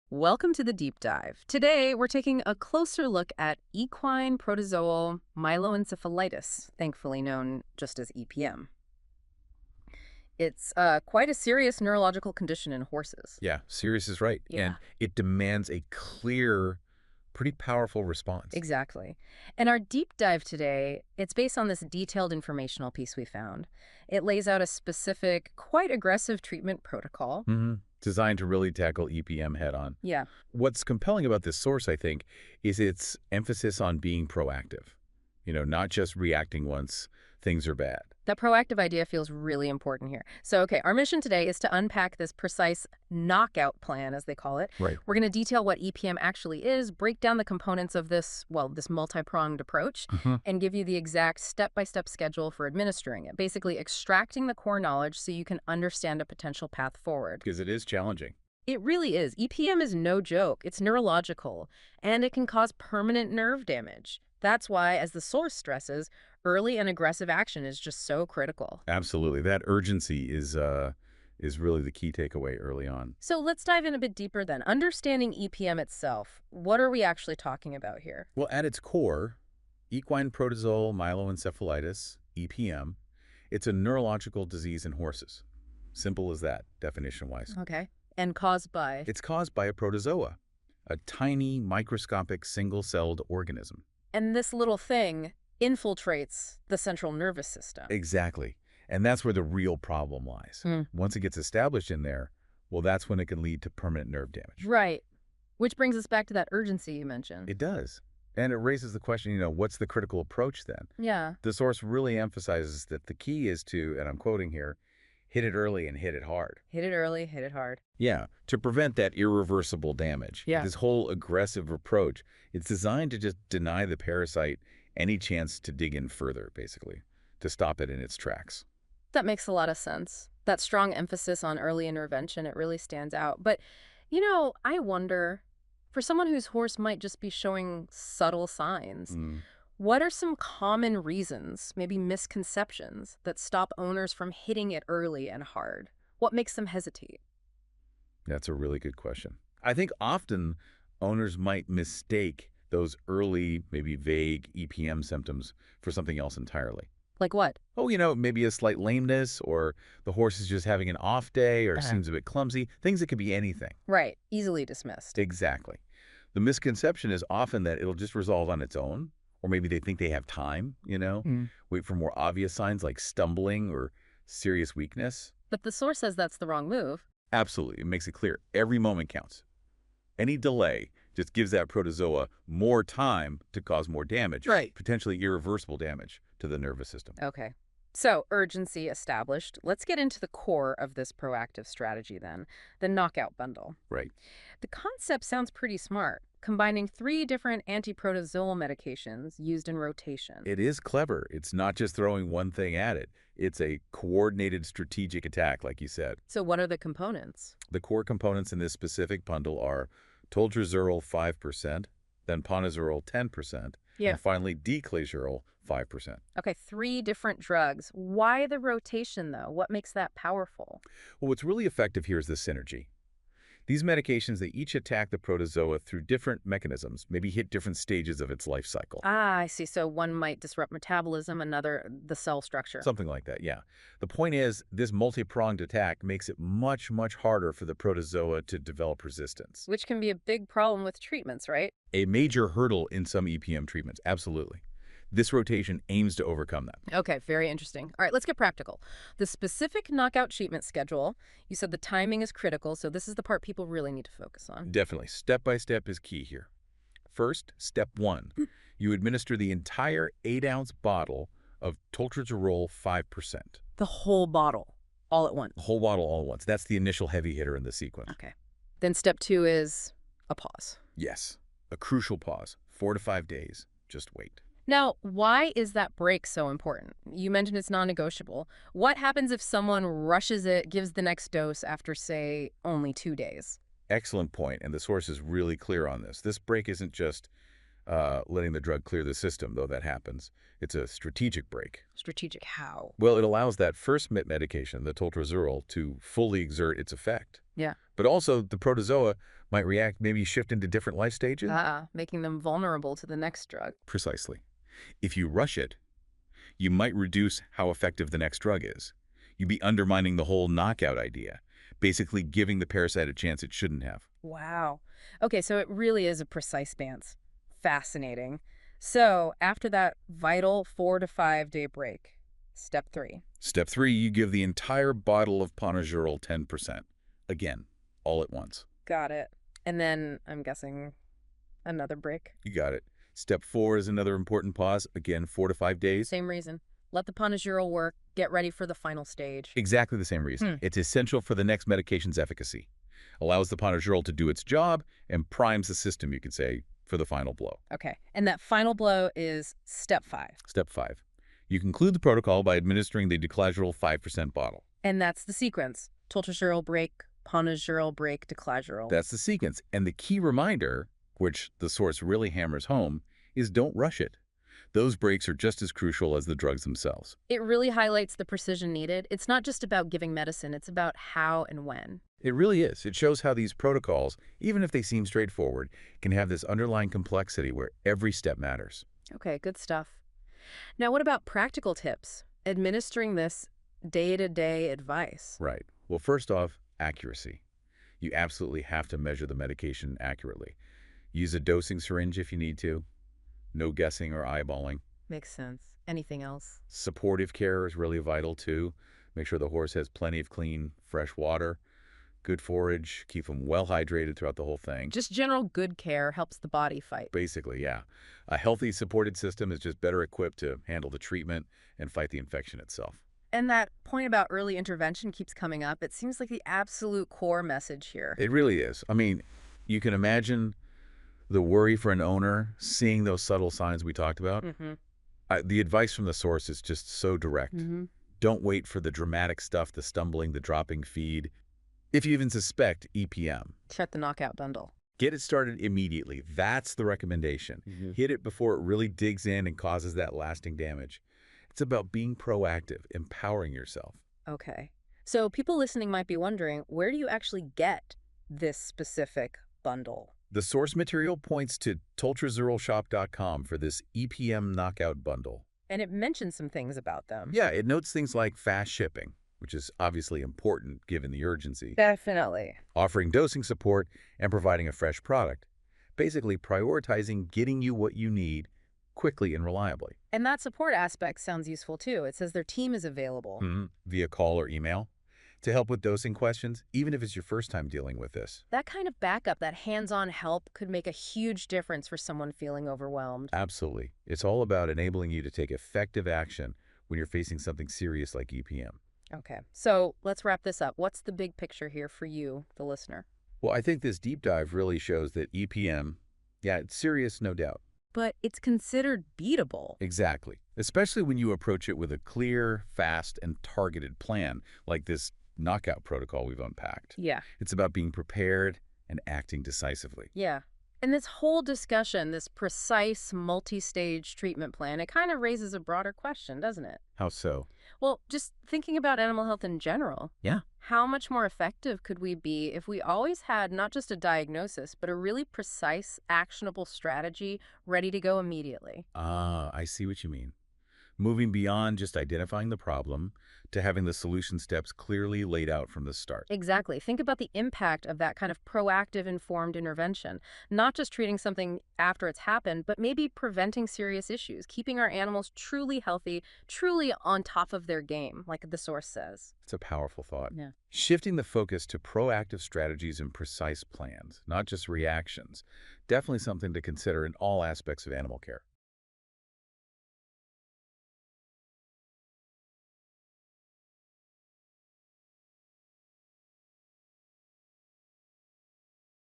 Welcome to the deep dive. Today, we're taking a closer look at equine protozoal myeloencephalitis, thankfully known just as EPM. It's quite a serious neurological condition in horses. Yeah, serious is right. Yeah, And it demands a clear, pretty powerful response. exactly. And our deep dive today, it's based on this detailed informational piece we found. It lays out a specific, quite aggressive treatment protocol. Designed to really tackle EPM head on. Yeah, What's compelling about this source, I think, is its emphasis on being proactive. Not just reacting once things are bad. that proactive idea feels really important here. So, okay, our mission today is to unpack this precise knockout plan, as they call it. Right. We're going to detail what EPM actually is, break down the components of this, well, this multi-pronged approach, and give you the exact step-by-step schedule for administering it, basically extracting the core knowledge so you can understand a potential path forward. Because it is challenging. It really is. EPM is no joke. It's neurological, and it can cause permanent nerve damage. That's why, as the source stresses, early and aggressive action is just so critical. Absolutely. That urgency is really the key takeaway early on. So let's dive in a bit deeper then. Understanding EPM itself, what are we actually talking about here? Well, at its core, Equine Protozoal Myeloencephalitis, EPM, it's a neurological disease in horses. Simple as that, definition-wise. Okay. And caused by? It's caused by a protozoa, a tiny, microscopic, single-celled organism. And this little thing infiltrates the central nervous system. Exactly. And that's where the real problem lies. Once it gets established in there, well, that's when it can lead to permanent nerve damage. Right. Which brings us back to that urgency you mentioned. It does. And it raises the question, what's the critical approach then? Yeah. The source really emphasizes that the key is to, and I'm quoting here, hit it early and hit it hard. Hit it early, hit it hard. Yeah, to prevent that irreversible damage. Yeah. This whole aggressive approach, it's designed to just deny the parasite any chance to dig in further, basically, to stop it in its tracks. That makes a lot of sense. That strong emphasis on early intervention, it really stands out. But, I wonder, for someone whose horse might just be showing subtle signs, what are some common reasons, maybe misconceptions, that stop owners from hitting it early and hard? What makes them hesitate? That's a really good question. I think often owners might mistake those early, maybe vague EPM symptoms for something else entirely. Like what? Oh, maybe a slight lameness, or the horse is just having an off day, or seems a bit clumsy. Things that could be anything. Right. Easily dismissed. Exactly. The misconception is often that it'll just resolve on its own, or maybe they think they have time, wait for more obvious signs like stumbling or serious weakness. But the source says that's the wrong move. Absolutely. It makes it clear. Every moment counts. Any delay just gives that protozoa more time to cause more damage, Right. Potentially irreversible damage to the nervous system. Okay. So, urgency established. Let's get into the core of this proactive strategy then, the knockout bundle. Right. The concept sounds pretty smart, combining 3 different antiprotozoal medications used in rotation. It is clever. It's not just throwing one thing at it. It's a coordinated strategic attack, like you said. So what are the components? The core components in this specific bundle are Toltrazuril 5%, then Ponazuril 10%, and finally Diclazuril 5%. Okay, 3 different drugs. Why the rotation, though? What makes that powerful? Well, what's really effective here is the synergy. These medications, they each attack the protozoa through different mechanisms, maybe hit different stages of its life cycle. Ah, I see. So one might disrupt metabolism, another the cell structure. Something like that, yeah. The point is, this multi-pronged attack makes it much, much harder for the protozoa to develop resistance. Which can be a big problem with treatments, right? A major hurdle in some EPM treatments, absolutely. This rotation aims to overcome that. Okay, very interesting. All right, let's get practical. The specific knockout treatment schedule, you said the timing is critical, so this is the part people really need to focus on. Definitely. Step by step is key here. First, step 1. You administer the entire 8-ounce bottle of Toltrazuril 5%. The whole bottle, all at once. The whole bottle all at once. That's the initial heavy hitter in the sequence. Okay. Then step 2 is a pause. Yes. A crucial pause. 4 to 5 days. Just wait. Now, why is that break so important? You mentioned it's non-negotiable. What happens if someone rushes it, gives the next dose after, say, only 2 days? Excellent point, and the source is really clear on this. This break isn't just letting the drug clear the system, though that happens. It's a strategic break. Strategic how? Well, it allows that first medication, the Toltrazuril, to fully exert its effect. Yeah. But also, the protozoa might react, maybe shift into different life stages. Making them vulnerable to the next drug. Precisely. If you rush it, you might reduce how effective the next drug is. You'd be undermining the whole knockout idea, basically giving the parasite a chance it shouldn't have. Wow. Okay, so it really is a precise stance. Fascinating. So after that vital 4 to 5 day break, step 3. Step 3, you give the entire bottle of Ponazuril 10%. Again, all at once. Got it. And then, I'm guessing, another break? You got it. Step 4 is another important pause. Again, 4 to 5 days. Same reason. Let the Ponazuril work. Get ready for the final stage. Exactly the same reason. It's essential for the next medication's efficacy. Allows the Ponazuril to do its job and primes the system, you could say, for the final blow. Okay. And that final blow is step 5. Step 5. You conclude the protocol by administering the Diclazuril 5% bottle. And that's the sequence. Toltrazuril break, Ponazuril break, Diclazuril. That's the sequence. And the key reminder, which the source really hammers home, is don't rush it. Those breaks are just as crucial as the drugs themselves. It really highlights the precision needed. It's not just about giving medicine, it's about how and when. It really is. It shows how these protocols, even if they seem straightforward, can have this underlying complexity where every step matters. Okay, good stuff. Now, what about practical tips? Administering this day-to-day advice. Right. Well, first off, accuracy. You absolutely have to measure the medication accurately. Use a dosing syringe if you need to. No guessing or eyeballing. Makes sense. Anything else? Supportive care is really vital, too. Make sure the horse has plenty of clean, fresh water, good forage, keep them well hydrated throughout the whole thing. Just general good care helps the body fight. Basically, yeah. A healthy, supported system is just better equipped to handle the treatment and fight the infection itself. And that point about early intervention keeps coming up. It seems like the absolute core message here. It really is. I mean, you can imagine the worry for an owner seeing those subtle signs we talked about. The advice from the source is just so direct. Don't wait for the dramatic stuff, the stumbling, the dropping feed. If you even suspect EPM, Check the Knockout Bundle. get it started immediately. That's the recommendation. Hit it before it really digs in and causes that lasting damage. It's about being proactive, empowering yourself. Okay. So people listening might be wondering, where do you actually get this specific bundle? The source material points to Toltrazurilshop.com for this EPM Knockout Bundle. And it mentions some things about them. Yeah, it notes things like fast shipping, which is obviously important given the urgency. Definitely. Offering dosing support and providing a fresh product. Basically prioritizing getting you what you need quickly and reliably. And that support aspect sounds useful too. It says their team is available. Via call or email to help with dosing questions, even if it's your first time dealing with this. That kind of backup, that hands-on help, could make a huge difference for someone feeling overwhelmed. Absolutely. It's all about enabling you to take effective action when you're facing something serious like EPM. Okay, so let's wrap this up. What's the big picture here for you, the listener? Well, I think this deep dive really shows that EPM, yeah, it's serious, no doubt. But it's considered beatable. Exactly. Especially when you approach it with a clear, fast, and targeted plan, like this knockout protocol we've unpacked. Yeah. It's about being prepared and acting decisively. Yeah. And this whole discussion, this precise multi-stage treatment plan, it kind of raises a broader question, doesn't it? How so? Well, just thinking about animal health in general. Yeah. How much more effective could we be if we always had not just a diagnosis, but a really precise, actionable strategy ready to go immediately? Ah, I see what you mean. Moving beyond just identifying the problem to having the solution steps clearly laid out from the start. Exactly. Think about the impact of that kind of proactive, informed intervention. Not just treating something after it's happened, but maybe preventing serious issues, keeping our animals truly healthy, truly on top of their game, like the source says. It's a powerful thought. Yeah. Shifting the focus to proactive strategies and precise plans, not just reactions. Definitely something to consider in all aspects of animal care.